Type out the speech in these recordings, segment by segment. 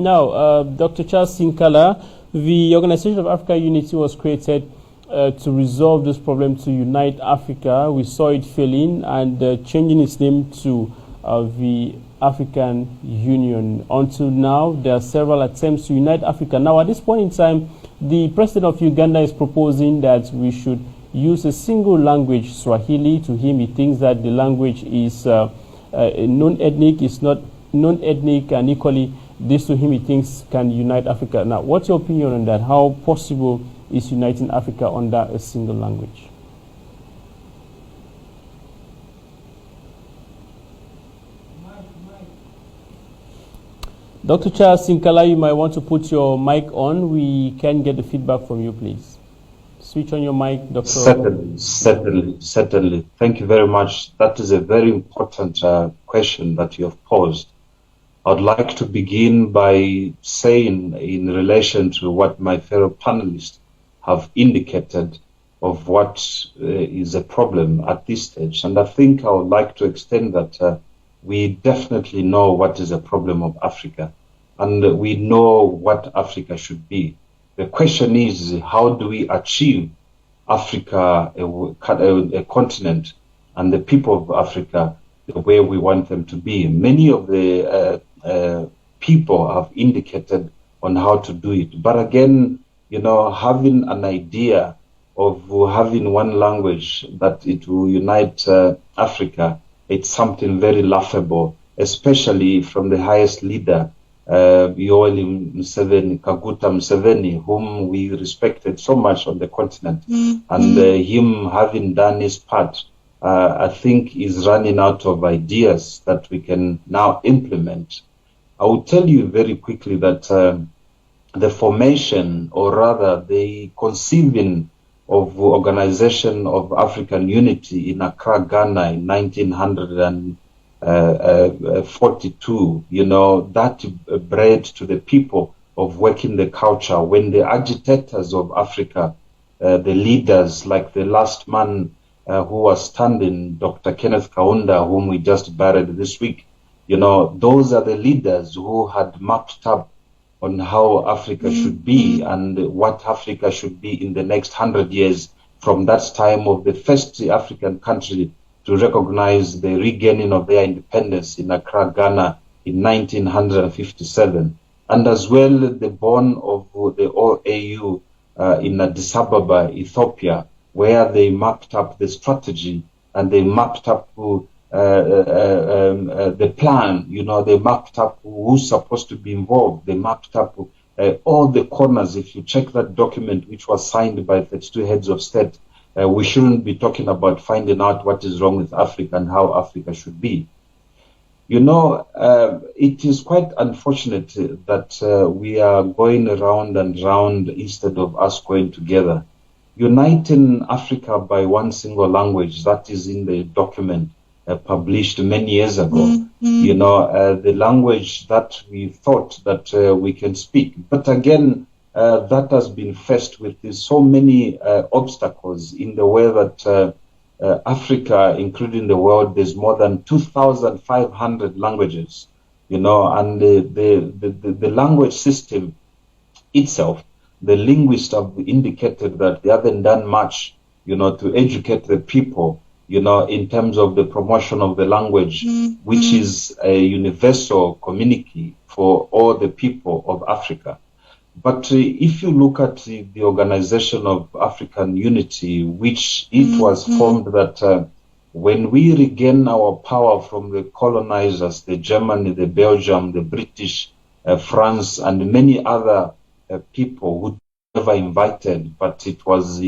Now, Dr. Charles Sinkala, the Organization of African Unity was created to resolve this problem, to unite Africa. We saw it failing, and changing its name to the African Union. Until now, there are several attempts to unite Africa. Now, at this point in time, the president of Uganda is proposing that we should use a single language, Swahili. To him, he thinks that the language is non-ethnic, it's not non-ethnic, and equally, this to him he thinks can unite Africa. Now, what's your opinion on that? How possible is uniting Africa under a single language? Dr. Charles Sinkala, you might want to put your mic on. We can get the feedback from you, please. Switch on your mic, Dr. Certainly. Thank you very much. That is a very important question that you have posed. I'd like to begin by saying, in relation to what my fellow panelists have indicated of what is a problem at this stage, and I think I would like to extend that we definitely know what is a problem of Africa, and we know what Africa should be. The question is, how do we achieve Africa, a continent, and the people of Africa the way we want them to be? Many of the people have indicated on how to do it. But again, having an idea of having one language that it will unite Africa, it's something very laughable, especially from the highest leader, Yoweri Museveni, Kaguta Museveni, whom we respected so much on the continent. And him having done his part, I think is running out of ideas that we can now implement. I will tell you very quickly that the formation, or rather the conceiving of Organization of African Unity in Accra, Ghana in 1942, that bred to the people of working the culture when the agitators of Africa, the leaders like the last man who was standing, Dr. Kenneth Kaunda, whom we just buried this week, those are the leaders who had mapped up on how Africa should be and what Africa should be in the next 100 years, from that time of the first African country to recognize the regaining of their independence in Accra, Ghana in 1957, and as well the born of the OAU in Addis Ababa, Ethiopia, where they mapped up the strategy and they mapped up the plan. They mapped up who's supposed to be involved. They mapped up all the corners. If you check that document, which was signed by 32 heads of state, we shouldn't be talking about finding out what is wrong with Africa and how Africa should be. It is quite unfortunate that we are going around and round instead of us going together. Uniting Africa by one single language, that is in the document published many years ago, the language that we thought that we can speak. But again, that has been faced with so many obstacles in the way that Africa, including the world, there's more than 2,500 languages, and the language system itself, the linguists have indicated that they haven't done much, to educate the people, in terms of the promotion of the language, which is a universal community for all the people of Africa. But if you look at the Organization of African Unity, which it was formed that when we regain our power from the colonizers, the Germany, the Belgium, the British, France, and many other people who never invited, but it was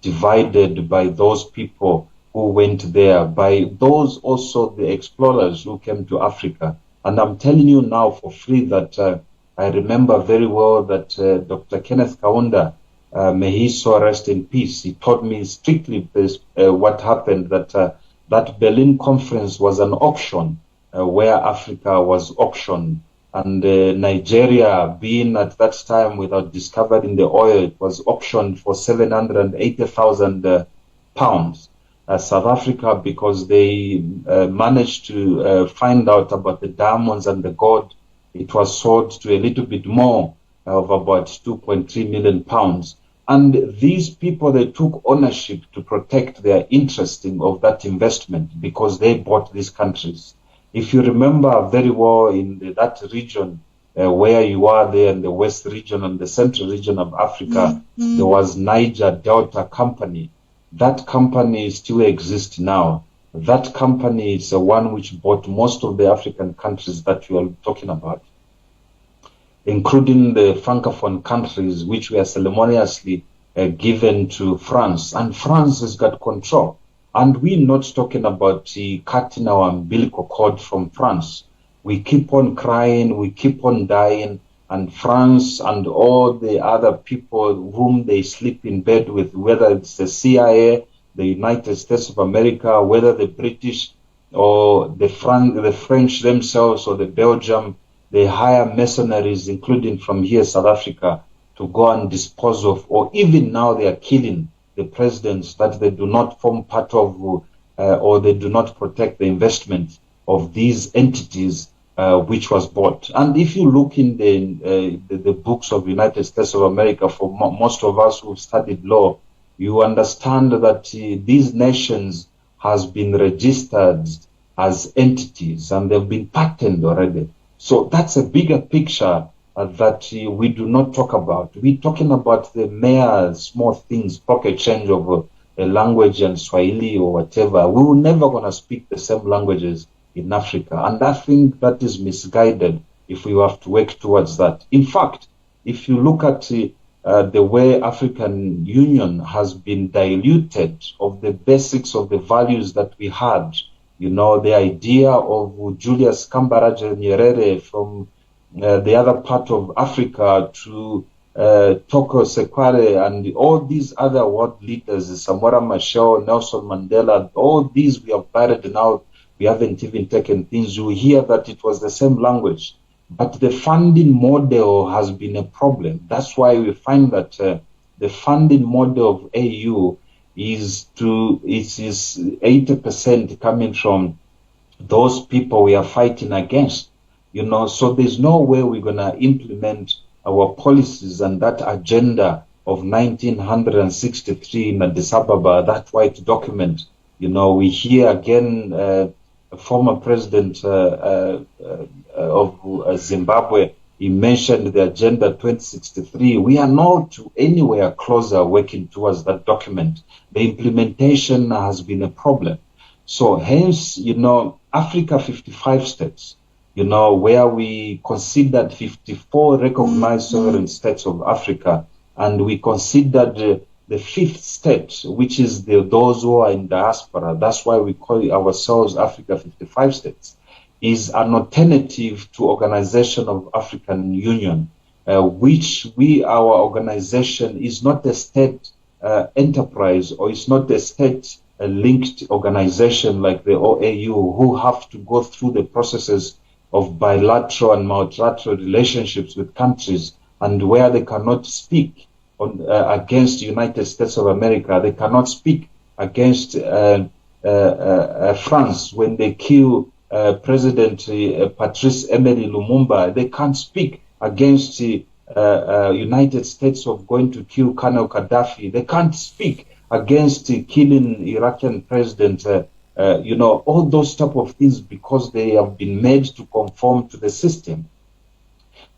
divided by those people who went there, by those also the explorers who came to Africa. And I'm telling you now for free that I remember very well that Dr. Kenneth Kaunda, may he so rest in peace, he told me strictly this, what happened, that that Berlin conference was an auction where Africa was auctioned. And Nigeria, being at that time without discovering the oil, it was auctioned for 780,000 pounds. South Africa, because they managed to find out about the diamonds and the gold, it was sold to a little bit more of about 2.3 million pounds. And these people, they took ownership to protect their interest of that investment because they bought these countries. If you remember very well in that region where you are there in the West region and the Central region of Africa, there was Niger Delta Company. That company still exists now. That company is the one which bought most of the African countries that you are talking about, including the Francophone countries, which were ceremoniously given to France. And France has got control. And we're not talking about cutting our umbilical cord from France. We keep on crying, we keep on dying, and France and all the other people whom they sleep in bed with, whether it's the CIA, the United States of America, whether the British or the French themselves or the Belgium, they hire mercenaries, including from here, South Africa, to go and dispose of, or even now they are killing the presidents that they do not form part of or they do not protect the investment of these entities which was bought. And if you look in the books of United States of America, for most of us who studied law, you understand that these nations has been registered as entities and they've been patented already. So that's a bigger picture that we do not talk about. We're talking about the mere small things, pocket change of a language and Swahili or whatever. We will never going to speak the same languages in Africa. And I think that is misguided if we have to work towards that. In fact, if you look at the way African Union has been diluted of the basics of the values that we had, you know, the idea of Julius Kambarage Nyerere from the other part of Africa to Toko Sekware and all these other world leaders, Samora Machel, Nelson Mandela, all these we have buried now. We haven't even taken things. You hear that it was the same language. But the funding model has been a problem. That's why we find that the funding model of AU is 80% coming from those people we are fighting against. You know, so there's no way we're going to implement our policies and that agenda of 1963 in Addis Ababa, that white document. You know, we hear again a former president of Zimbabwe, he mentioned the Agenda 2063. We are not anywhere closer working towards that document. The implementation has been a problem. So hence, you know, Africa 55 states, you know, where we considered 54 recognized sovereign states of Africa, and we considered the fifth state, which is those who are in diaspora. That's why we call ourselves Africa 55 states, is an alternative to Organization of African Union, which our organization is not a state enterprise, or it's not a state linked organization like the OAU, who have to go through the processes of bilateral and multilateral relationships with countries, and where they cannot speak against the United States of America. They cannot speak against France when they kill President Patrice Emery Lumumba. They can't speak against the United States of going to kill Colonel Gaddafi. They can't speak against killing Iraqi president. You know, all those type of things, because they have been made to conform to the system.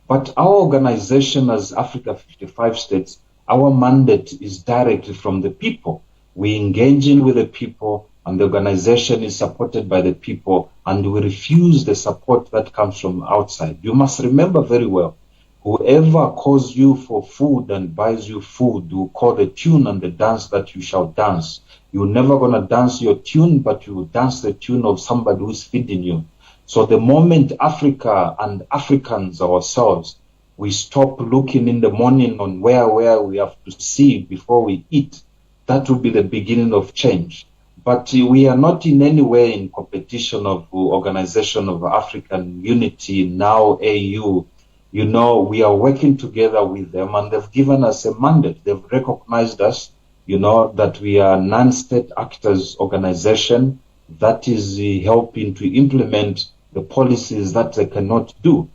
But our organization as Africa 55 states, our mandate is directly from the people. We engage in with the people, and the organization is supported by the people, and we refuse the support that comes from outside. You must remember very well, whoever calls you for food and buys you food will call the tune and the dance that you shall dance. You're never going to dance your tune, but you will dance the tune of somebody who's feeding you. So the moment Africa and Africans ourselves, we stop looking in the morning on where we have to see before we eat, that will be the beginning of change. But we are not in any way in competition of Organization of African Unity, now AU. You know, we are working together with them, and they've given us a mandate. They've recognized us, you know, that we are a non-state actors organization that is helping to implement the policies that they cannot do.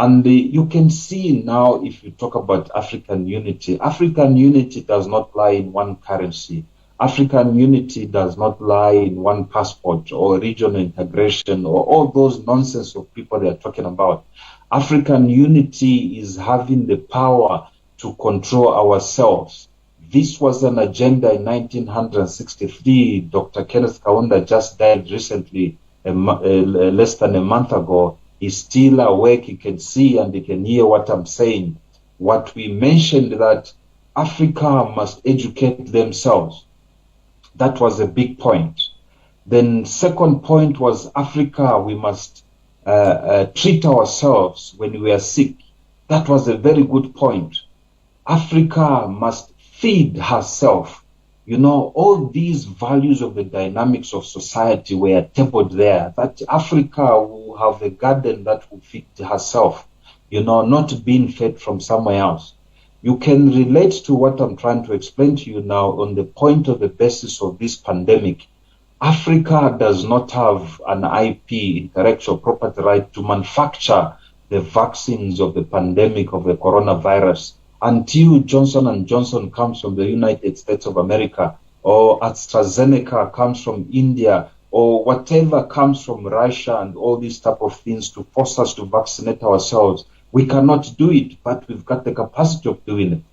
And you can see now, if you talk about African unity does not lie in one currency. African unity does not lie in one passport or regional integration or all those nonsense of people they are talking about. African unity is having the power to control ourselves. This was an agenda in 1963. Dr. Kenneth Kaunda just died recently, less than a month ago. He's still awake, he can see and he can hear what I'm saying. What we mentioned that Africa must educate themselves. That was a big point. Then second point was Africa, we must treat ourselves when we are sick. That was a very good point. Africa must feed herself. You know, all these values of the dynamics of society were tabled there, that Africa will have a garden that will feed herself, you know, not being fed from somewhere else. You can relate to what I'm trying to explain to you now on the point of the basis of this pandemic. Africa does not have an IP, intellectual property right, to manufacture the vaccines of the pandemic of the coronavirus until Johnson & Johnson comes from the United States of America, or AstraZeneca comes from India, or whatever comes from Russia and all these type of things to force us to vaccinate ourselves. We cannot do it, but we've got the capacity of doing it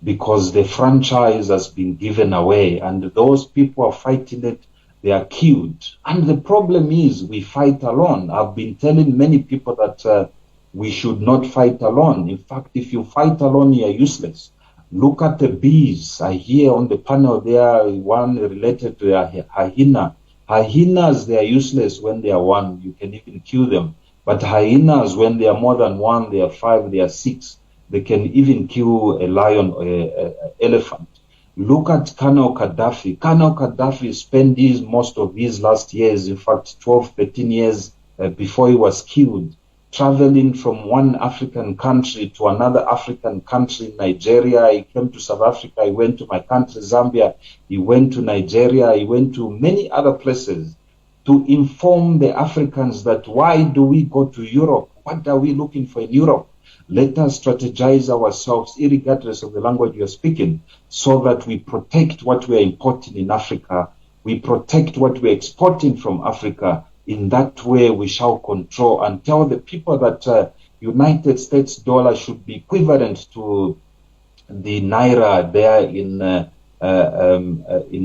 because the franchise has been given away and those people are fighting it, they are killed. And the problem is we fight alone. I've been telling many people that we should not fight alone. In fact, if you fight alone, you are useless. Look at the bees. I hear on the panel there, one related to a hyena. Hyenas, they are useless when they are one. You can even kill them. But hyenas, when they are more than one, they are 5, they are 6. They can even kill a lion or an elephant. Look at Colonel Gaddafi. Colonel Gaddafi spent most of his last years, in fact 12, 13 years before he was killed, traveling from one African country to another African country, Nigeria. He came to South Africa, he went to my country, Zambia, he went to Nigeria, he went to many other places to inform the Africans that why do we go to Europe? What are we looking for in Europe? Let us strategize ourselves, irregardless of the language we are speaking, so that we protect what we are importing in Africa, we protect what we are exporting from Africa. In that way, we shall control and tell the people that United States dollar should be equivalent to the Naira there in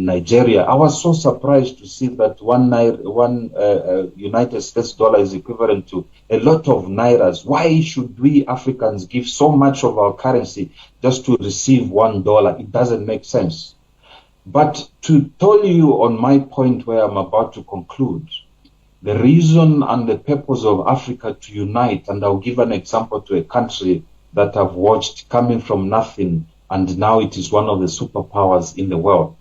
Nigeria. I was so surprised to see that one United States dollar is equivalent to a lot of Nairas. Why should we Africans give so much of our currency just to receive $1? It doesn't make sense. But to tell you on my point where I'm about to conclude, the reason and the purpose of Africa to unite, and I'll give an example to a country that I've watched coming from nothing, and now it is one of the superpowers in the world.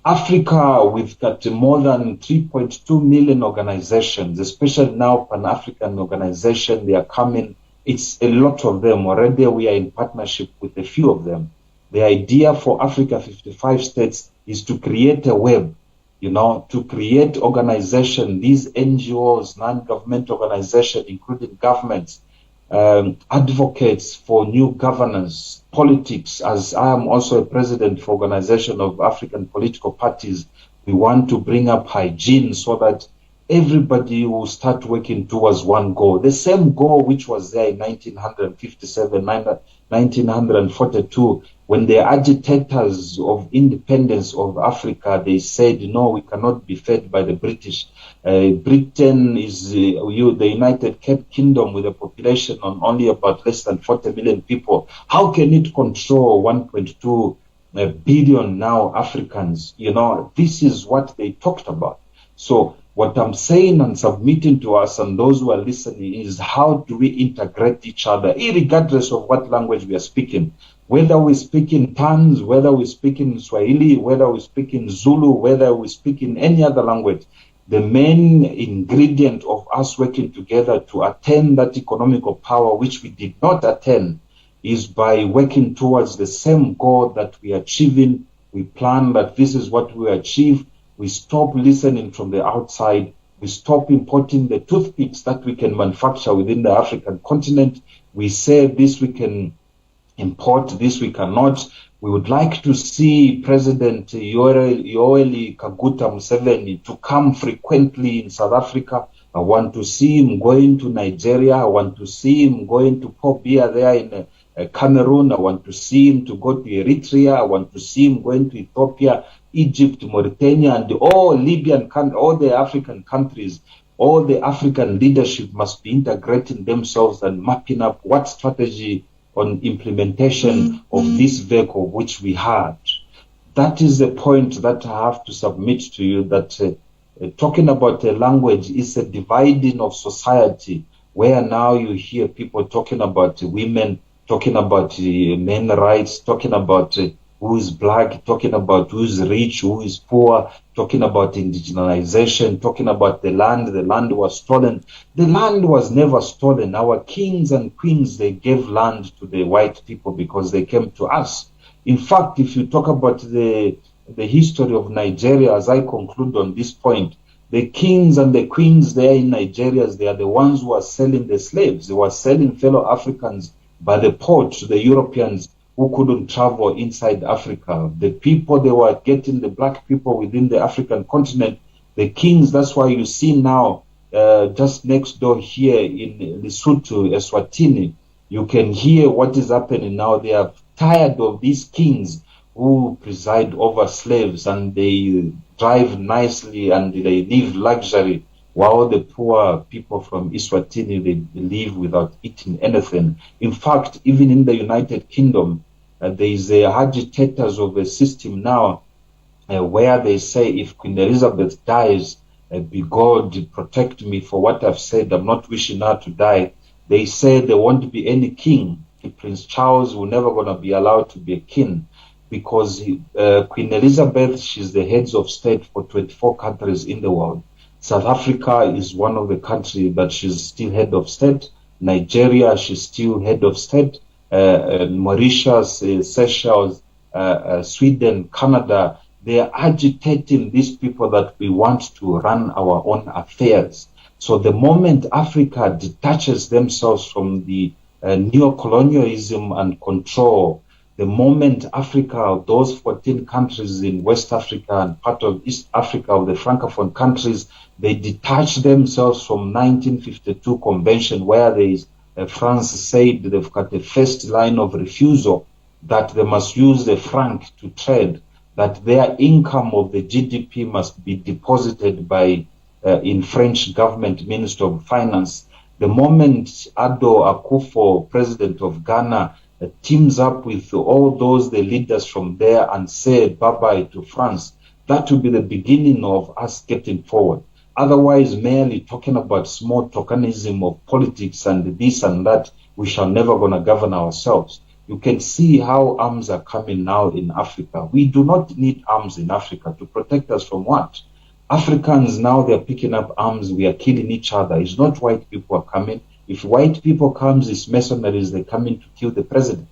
Africa, we've got more than 3.2 million organizations, especially now Pan-African organization, they are coming. It's a lot of them. Already we are in partnership with a few of them. The idea for Africa 55 states is to create a web, you know, to create organization, these NGOs, non-government organizations, including governments, advocates for new governance, politics. As I am also a president for Organization of African Political Parties, we want to bring up hygiene so that everybody will start working towards one goal. The same goal which was there in 1957, 1942, when the agitators of independence of Africa, they said, no, we cannot be fed by the British. Britain is the United Kingdom with a population on only about less than 40 million people. How can it control 1.2 billion now Africans? You know, this is what they talked about. So what I'm saying and submitting to us and those who are listening is how do we integrate each other, irregardless of what language we are speaking. Whether we speak in tongues, whether we speak in Swahili, whether we speak in Zulu, whether we speak in any other language, the main ingredient of us working together to attain that economical power which we did not attain is by working towards the same goal that we are achieving. We plan that this is what we achieve. We stop listening from the outside We stop importing the toothpicks that we can manufacture within the African continent. We say this we can import, this we cannot. We would like to see President Yoweri Kaguta Museveni to come frequently in South Africa. I want to see him going to Nigeria. I want to see him going to Port Bia there in Cameroon. I want to see him to go to Eritrea. I want to see him going to Ethiopia, Egypt, Mauritania, and all Libyan countries, all the African countries. All the African leadership must be integrating themselves and mapping up what strategy on implementation of this vehicle which we had. That is the point that I have to submit to you, that talking about a language is a dividing of society, where now you hear people talking about women, talking about men's rights, talking about who is black, talking about who is rich, who is poor, talking about indigenization, talking about the land was stolen. The land was never stolen. Our kings and queens, they gave land to the white people because they came to us. In fact, if you talk about the history of Nigeria, as I conclude on this point, the kings and the queens there in Nigeria, they are the ones who are selling the slaves. They were selling fellow Africans by the port to the Europeans who couldn't travel inside Africa. The people, they were getting the black people within the African continent, the kings. That's why you see now, just next door here in Lesotho, Eswatini, you can hear what is happening now. They are tired of these kings who preside over slaves, and they drive nicely and they live luxury, while the poor people from Eswatini, they live without eating anything. In fact, even in the United Kingdom, there is agitators of a system now where they say, if Queen Elizabeth dies, be God, protect me for what I've said. I'm not wishing her to die. They say there won't be any king. Prince Charles will never going to be allowed to be a king, because Queen Elizabeth, she's the heads of state for 24 countries in the world. South Africa is one of the countries that she's still head of state. Nigeria, she's still head of state. Mauritius, Seychelles, Sweden, Canada, they are agitating these people that we want to run our own affairs. So the moment Africa detaches themselves from the neocolonialism and control, the moment Africa, those 14 countries in West Africa and part of East Africa, of the Francophone countries, they detach themselves from 1952 convention, where there is France said they've got the first line of refusal, that they must use the franc to trade, that their income of the GDP must be deposited by in French government Minister of Finance. The moment Addo Akufo, president of Ghana, teams up with all those the leaders from there and say bye-bye to France, that will be the beginning of us getting forward. Otherwise, merely talking about small tokenism of politics and this and that, we shall never gonna govern ourselves. You can see how arms are coming now in Africa. We do not need arms in Africa to protect us from what? Africans now, they're picking up arms, we are killing each other. It's not white people are coming. If white people comes, it's mercenaries, they're coming to kill the president.